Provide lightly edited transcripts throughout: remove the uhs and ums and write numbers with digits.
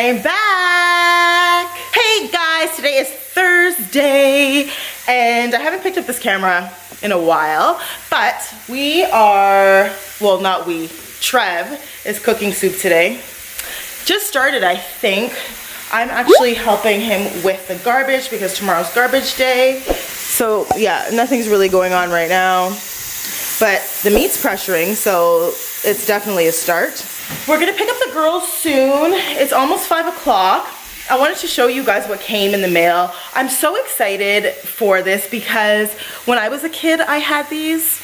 I'm back. Hey guys, today is Thursday and I haven't picked up this camera in a while, but we are, well, not we, Trev is cooking soup today. Just started, I think. I'm actually helping him with the garbage because tomorrow's garbage day. So yeah, nothing's really going on right now, but the meat's pressuring, so it's definitely a start. We're gonna pick up the girls soon. It's almost 5 o'clock. I wanted to show you guys what came in the mail. I'm so excited for this because when I was a kid, I had these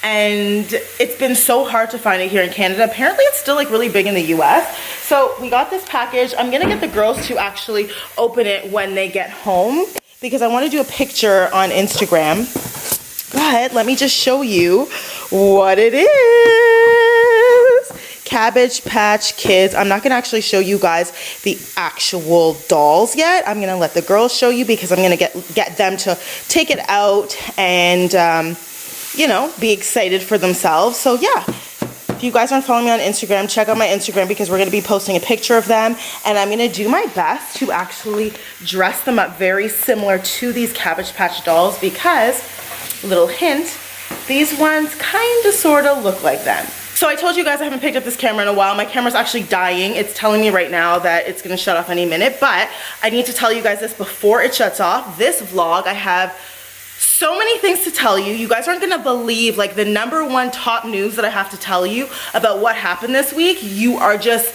and it's been so hard to find it here in Canada. Apparently it's still like really big in the US. So we got this package. I'm gonna get the girls to actually open it when they get home because I wanna do a picture on Instagram. But let me just show you what it is. Cabbage Patch Kids. I'm not gonna actually show you guys the actual dolls yet. I'm gonna let the girls show you because I'm gonna get them to take it out and you know, be excited for themselves. So yeah, if you guys aren't following me on Instagram, check out my Instagram because we're gonna be posting a picture of them and I'm gonna do my best to actually dress them up very similar to these Cabbage Patch dolls because, little hint, these ones kind of sort of look like them. So I told you guys I haven't picked up this camera in a while. My camera's actually dying. It's telling me right now that it's gonna shut off any minute, but I need to tell you guys this before it shuts off. This vlog, I have so many things to tell you. You guys aren't gonna believe like the #1 top news that I have to tell you about what happened this week. You are just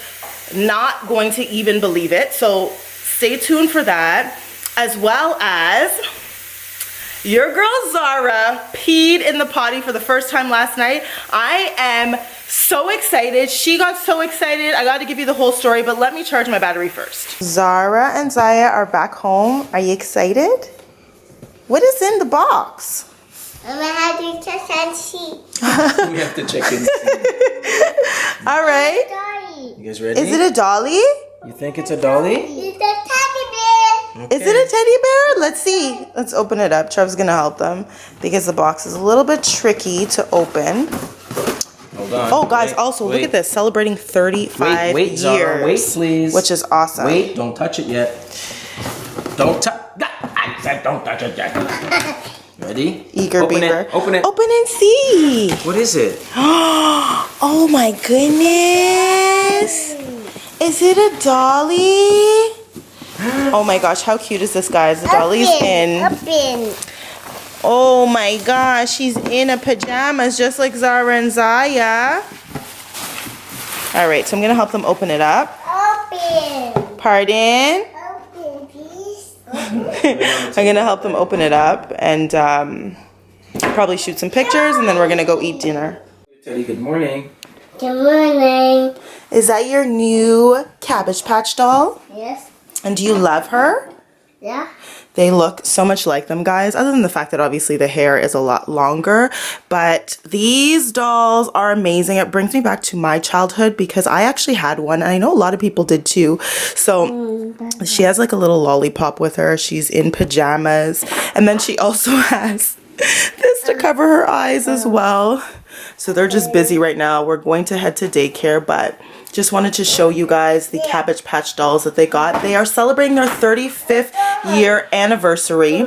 not going to even believe it. So stay tuned for that, as well as your girl Zara peed in the potty for the first time last night. I am so excited. She got so excited. I got to give you the whole story, but let me charge my battery first. Zara and Zaya are back home. Are you excited? What is in the box? I'm gonna have to check and see. We have to check in. All right. Dolly. You guys ready? Is it a dolly? You think it's a dolly? It's a teddy bear. Okay. Is it a teddy bear? Let's see. Let's open it up. Trev's gonna help them because the box is a little bit tricky to open. Hold on. Oh, guys, Wait, also wait. look at this. Celebrating 35 Wait, years. Zara, wait, please. Which is awesome. Wait, don't touch it yet. Don't touch. I said don't touch it yet. Ready? Eager Open beaver. it. Open it. Open and see. What is it? Oh my goodness. Is it a dolly? Oh my gosh, how cute is this, guys? The dolly's in. Open. Oh my gosh, she's in a pajamas just like Zara and Zaya. All right, so I'm gonna help them open it up. Open. Pardon? Open, please. I'm gonna help them open it up and probably shoot some pictures and then we're gonna go eat dinner. Teddy, good morning. Good morning. Is that your new Cabbage Patch doll? Yes. And do you love her? Yeah. They look so much like them, guys, other than the fact that obviously the hair is a lot longer. But these dolls are amazing. It brings me back to my childhood because I actually had one. And I know a lot of people did too. So she has like a little lollipop with her. She's in pajamas. And then she also has this to cover her eyes as well. So they're just busy right now. We're going to head to daycare, but just wanted to show you guys the Cabbage Patch dolls that they got. They are celebrating their 35th year anniversary,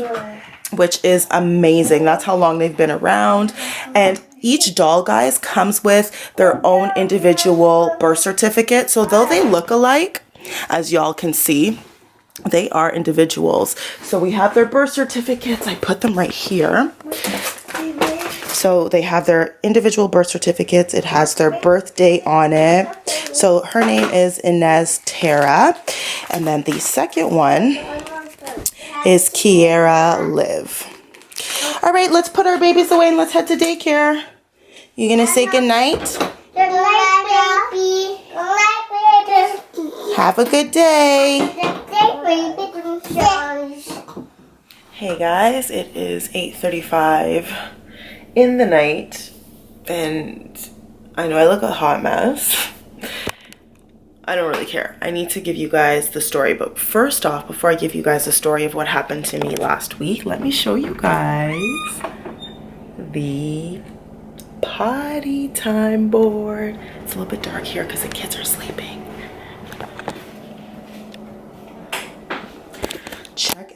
which is amazing. That's how long they've been around. And each doll, guys, comes with their own individual birth certificate. So though they look alike, as y'all can see, they are individuals. So we have their birth certificates. I put them right here. So they have their individual birth certificates. It has their birthday on it. So her name is Inez Tara. And then the second one is Kiera Liv. All right, let's put our babies away and let's head to daycare. You gonna say goodnight? Good night, baby. Good night, baby. Have a good day. Good night, baby. Hey guys, it is 8:35 in the night and I know I look a hot mess. I don't really care. I need to give you guys the story, but first off, before I give you guys the story of what happened to me last week, let me show you guys the potty time board. It's a little bit dark here because the kids are sleeping.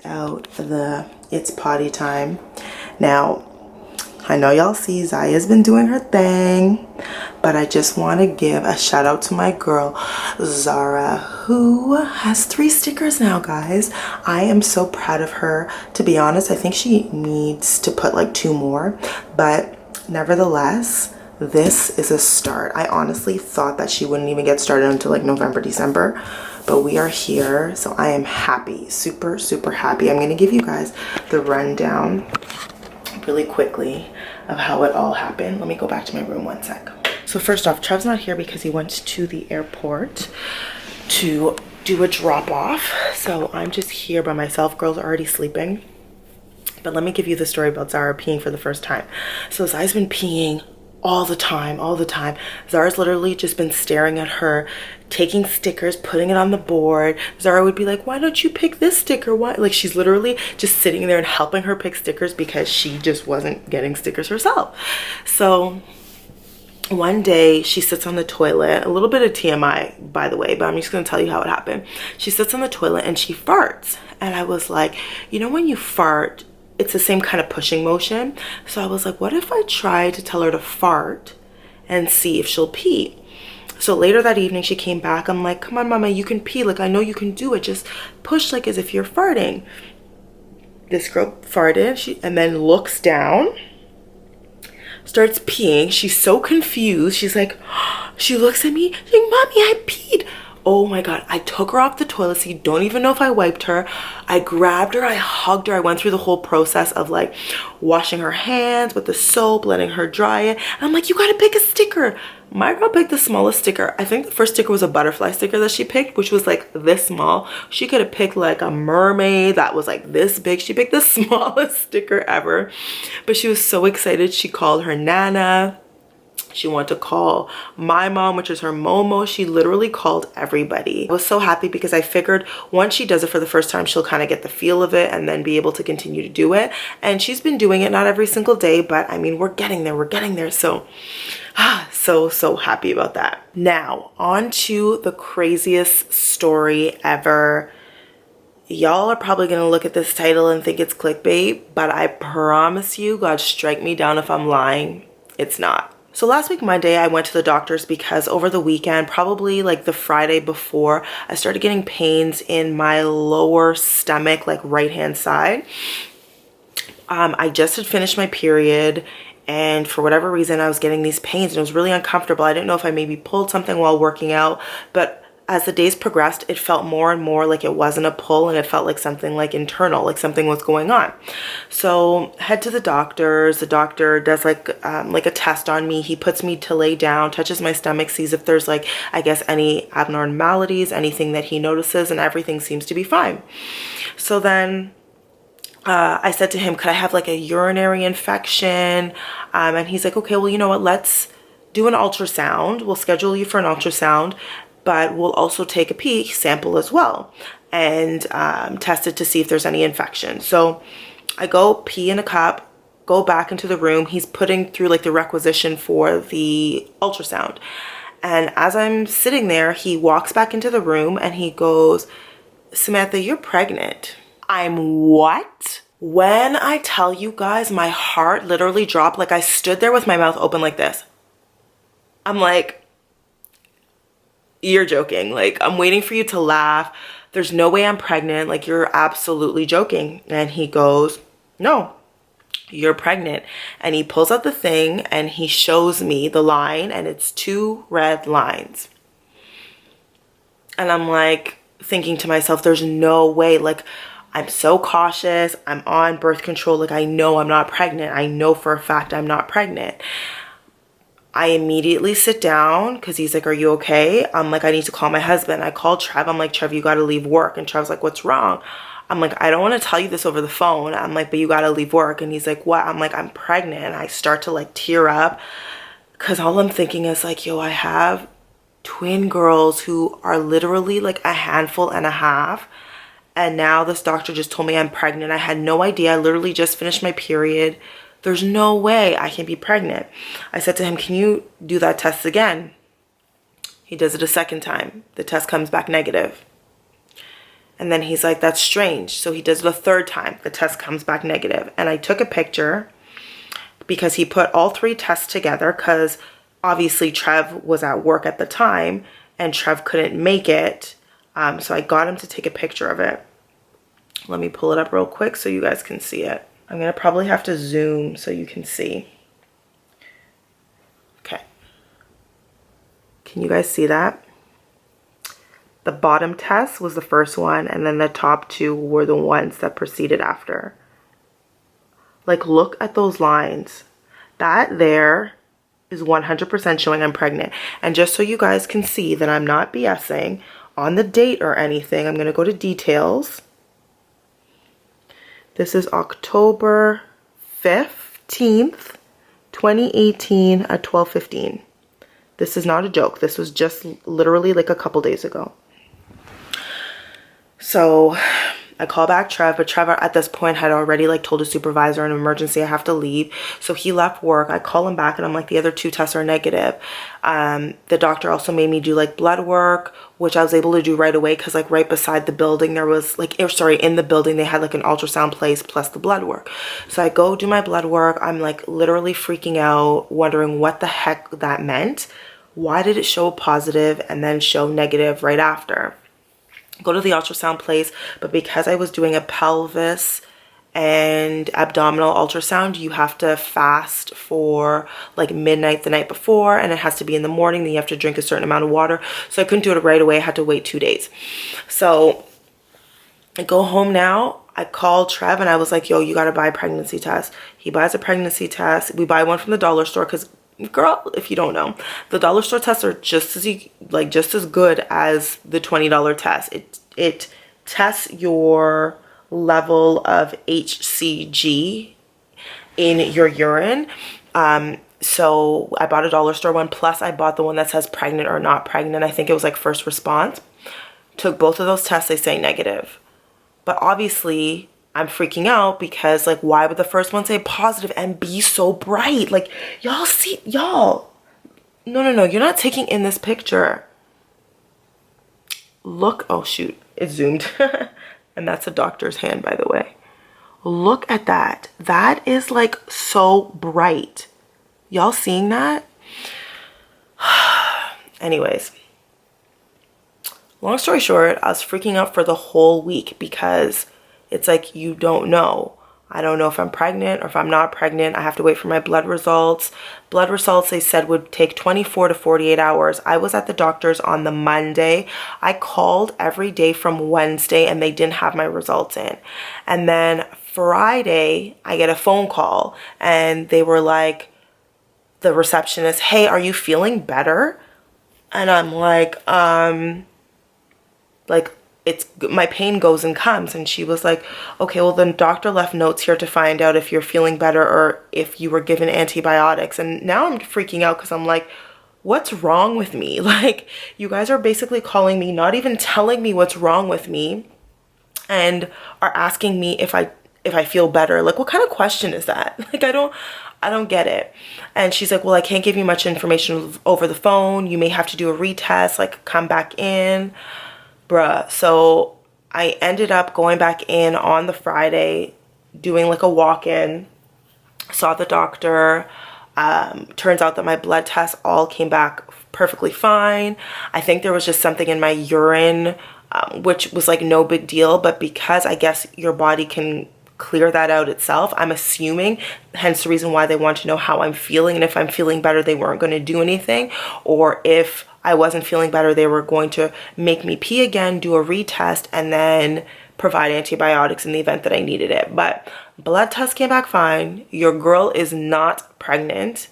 out the It's Potty Time. Now, I know y'all see Zaya's been doing her thing, but I just want to give a shout out to my girl Zara, who has 3 stickers now, guys. I am so proud of her. To be honest, I think she needs to put like 2 more, but nevertheless, this is a start. I honestly thought that she wouldn't even get started until like November, December, but we are here, so I am happy, super, super happy. I'm going to give you guys the rundown really quickly of how it all happened. Let me go back to my room 1 sec. So first off, Trev's not here because he went to the airport to do a drop off. So I'm just here by myself. Girls are already sleeping. But let me give you the story about Zara peeing for the first time. So Zara's been peeing all the time. Zara's literally just been staring at her, taking stickers, putting it on the board. Zara would be like, why don't you pick this sticker? Why? Like, she's literally just sitting there and helping her pick stickers because she just wasn't getting stickers herself. So one day she sits on the toilet, a little bit of TMI, by the way, but I'm just gonna tell you how it happened. She sits on the toilet and she farts. And I was like, you know, when you fart, it's the same kind of pushing motion. So I was like, what if I try to tell her to fart and see if she'll pee? So later that evening, she came back. I'm like, come on, mama, you can pee. Like, I know you can do it. Just push like as if you're farting. This girl farted and then looks down, starts peeing. She's so confused. She's like, she looks at me, she's like, mommy, I peed. Oh my God, I took her off the toilet seat. Don't even know if I wiped her. I grabbed her, I hugged her. I went through the whole process of like washing her hands with the soap, letting her dry it. And I'm like, you gotta pick a sticker. My girl picked the smallest sticker. I think the first sticker was a butterfly sticker that she picked, which was like this small. She could have picked like a mermaid that was like this big. She picked the smallest sticker ever. But she was so excited. She called her Nana. She wanted to call my mom, which is her Momo. She literally called everybody. I was so happy because I figured once she does it for the first time, she'll kind of get the feel of it and then be able to continue to do it. And she's been doing it, not every single day, but I mean, we're getting there. So, so happy about that. Now, on to the craziest story ever. Y'all are probably gonna look at this title and think it's clickbait, but I promise you, God strike me down if I'm lying, it's not. So last week Monday, I went to the doctor's because over the weekend, probably like the Friday before, I started getting pains in my lower stomach, like right hand side. I just had finished my period, and for whatever reason, I was getting these pains and it was really uncomfortable. I didn't know if I maybe pulled something while working out, but as the days progressed, it felt more and more like it wasn't a pull and it felt like something like internal, like something was going on. So head to the doctor's. The doctor does like a test on me. He puts me to lay down, touches my stomach, sees if there's like, I guess, any abnormalities, anything that he notices, and everything seems to be fine. So then I said to him, could I have like a urinary infection? And he's like, okay, well, you know what? Let's do an ultrasound. We'll schedule you for an ultrasound, but we'll also take a pee sample as well and test it to see if there's any infection. So I go pee in a cup, go back into the room. He's putting through like the requisition for the ultrasound. And as I'm sitting there, he walks back into the room and he goes, Samantha, you're pregnant. I'm what? When I tell you guys, my heart literally dropped. Like I stood there with my mouth open like this. I'm like, you're joking. Like, I'm waiting for you to laugh. There's no way I'm pregnant. Like, you're absolutely joking. And he goes, no, you're pregnant. And he pulls out the thing and he shows me the line, and it's 2 red lines. And I'm like thinking to myself, there's no way. Like, I'm so cautious. I'm on birth control. Like, I know I'm not pregnant. I know for a fact I'm not pregnant. I immediately sit down because he's like, are you okay? I'm like, I need to call my husband. I called Trev. I'm like, Trev, you got to leave work. And Trev's like, what's wrong? I'm like, I don't want to tell you this over the phone. I'm like, but you got to leave work. And he's like, what? I'm like, I'm pregnant. And I start to like tear up because all I'm thinking is like, yo, I have twin girls who are literally like a handful and a half. And now this doctor just told me I'm pregnant. I had no idea. I literally just finished my period. There's no way I can be pregnant. I said to him, can you do that test again? He does it a second time. The test comes back negative. And then he's like, that's strange. So he does it a third time. The test comes back negative. And I took a picture because he put all 3 tests together because obviously Trev was at work at the time and Trev couldn't make it. So I got him to take a picture of it. Let me pull it up real quick so you guys can see it. I'm going to probably have to zoom so you can see. Okay. Can you guys see that? The bottom test was the first one, and then the top 2 were the ones that proceeded after. Like, look at those lines. That there is 100% showing I'm pregnant. And just so you guys can see that I'm not BSing on the date or anything, I'm going to go to details. This is October 15th, 2018 at 12:15. This is not a joke. This was just literally like a couple days ago. So I call back Trev, but Trev at this point had already like told his supervisor an emergency, I have to leave. So he left work. I call him back and I'm like, the other 2 tests are negative. The doctor also made me do like blood work, which I was able to do right away because like right beside the building there was like, in the building they had like an ultrasound place plus the blood work. So I go do my blood work. I'm like literally freaking out, wondering what the heck that meant. Why did it show positive and then show negative right after? Go to the ultrasound place, but because I was doing a pelvis and abdominal ultrasound, you have to fast for like midnight the night before, and it has to be in the morning. Then you have to drink a certain amount of water. So I couldn't do it right away. I had to wait 2 days. So I go home now. I called Trev and I was like, yo, you got to buy a pregnancy test. He buys a pregnancy test. We buy one from the dollar store because, girl, if you don't know, the dollar store tests are just as good as the $20 test. It tests your level of HCG in your urine. So I bought a dollar store one, plus I bought the one that says pregnant or not pregnant. I think it was like first response. Took both of those tests, they say negative. But obviously I'm freaking out because like, why would the first one say positive and be so bright? Like, y'all. No, you're not taking in this picture. Look, oh shoot, it zoomed. And that's a doctor's hand, by the way. Look at that. That is like so bright. Y'all seeing that? Anyways, long story short, I was freaking out for the whole week because it's like, you don't know. I don't know if I'm pregnant or if I'm not pregnant. I have to wait for my blood results. Blood results, they said, would take 24 to 48 hours. I was at the doctor's on the Monday. I called every day from Wednesday and they didn't have my results in. And then Friday, I get a phone call and they were like, the receptionist, hey, are you feeling better? And I'm like, it's my pain goes and comes. And she was like, okay, well then doctor left notes here to find out if you're feeling better or if you were given antibiotics. And now I'm freaking out because I'm like, what's wrong with me? Like, you guys are basically calling me, not even telling me what's wrong with me, and are asking me if I feel better. Like, what kind of question is that? Like, I don't get it. And she's like, well, I can't give you much information over the phone. You may have to do a retest, like come back in. Bruh. So I ended up going back in on the Friday, doing like a walk-in, saw the doctor. Turns out that my blood tests all came back perfectly fine. I think there was just something in my urine, which was like no big deal, but because I guess your body can clear that out itself, I'm assuming, hence the reason why they want to know how I'm feeling, and if I'm feeling better, they weren't going to do anything, or if I wasn't feeling better, they were going to make me pee again, do a retest, and then provide antibiotics in the event that I needed it. But blood test came back fine. Your girl is not pregnant.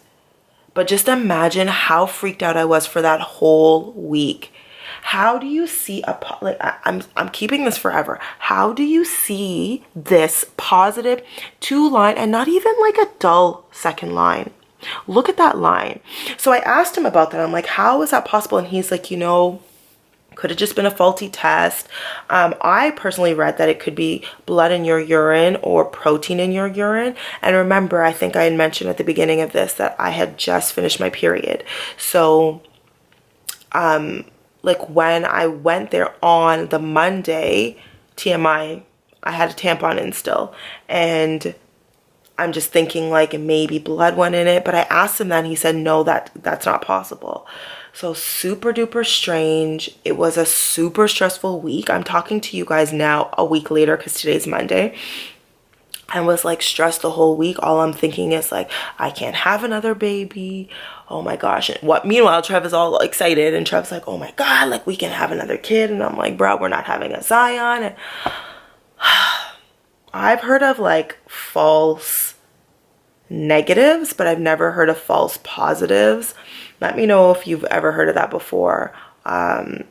But just imagine how freaked out I was for that whole week. How do you see I'm keeping this forever. How do you see this positive 2-line and not even like a dull second line? Look at that line. So I asked him about that. I'm like, how is that possible? And he's like, could have just been a faulty test. I personally read that it could be blood in your urine or protein in your urine. And remember, I think I had mentioned at the beginning of this that I had just finished my period. So, like when I went there on the Monday, TMI, I had a tampon in still, and I'm just thinking like maybe blood went in it, but I asked him that and he said no, that's not possible. So super duper strange. It was a super stressful week. I'm talking to you guys now a week later because today's Monday. I was like stressed the whole week. All I'm thinking is like, I can't have another baby. Oh my gosh. And meanwhile, Trev is all excited and Trev's like, oh my God, like we can have another kid. And I'm like, bro, we're not having a Zion. And I've heard of like false negatives, but I've never heard of false positives. Let me know if you've ever heard of that before. But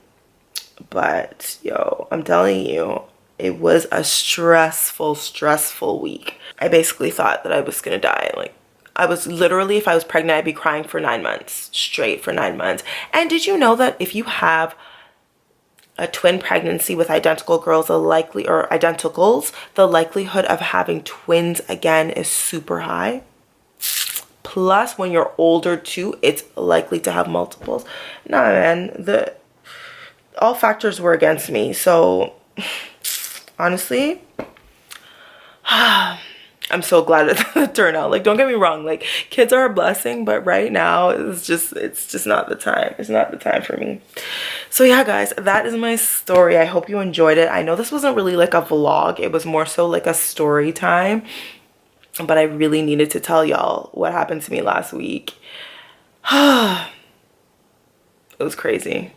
yo, I'm telling you, it was a stressful week. I basically thought that I was gonna die. Like, I was literally, if I was pregnant, I'd be crying for 9 months, straight for 9 months. And did you know that if you have a twin pregnancy with identical girls, the likelihood of having twins again is super high? Plus, when you're older too, it's likely to have multiples. Nah, man, all factors were against me. So honestly, I'm so glad it turned out. Like, don't get me wrong, like kids are a blessing, but right now it's just not the time. It's not the time for me. So yeah, guys, that is my story. I hope you enjoyed it. I know this wasn't really like a vlog. It was more so like a story time, but I really needed to tell y'all what happened to me last week. It was crazy.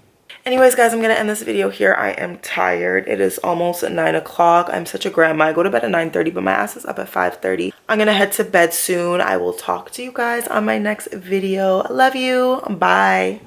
Anyways, guys, I'm gonna end this video here. I am tired. It is almost 9 o'clock. I'm such a grandma. I go to bed at 9:30, but my ass is up at 5:30. I'm gonna head to bed soon. I will talk to you guys on my next video. I love you. Bye.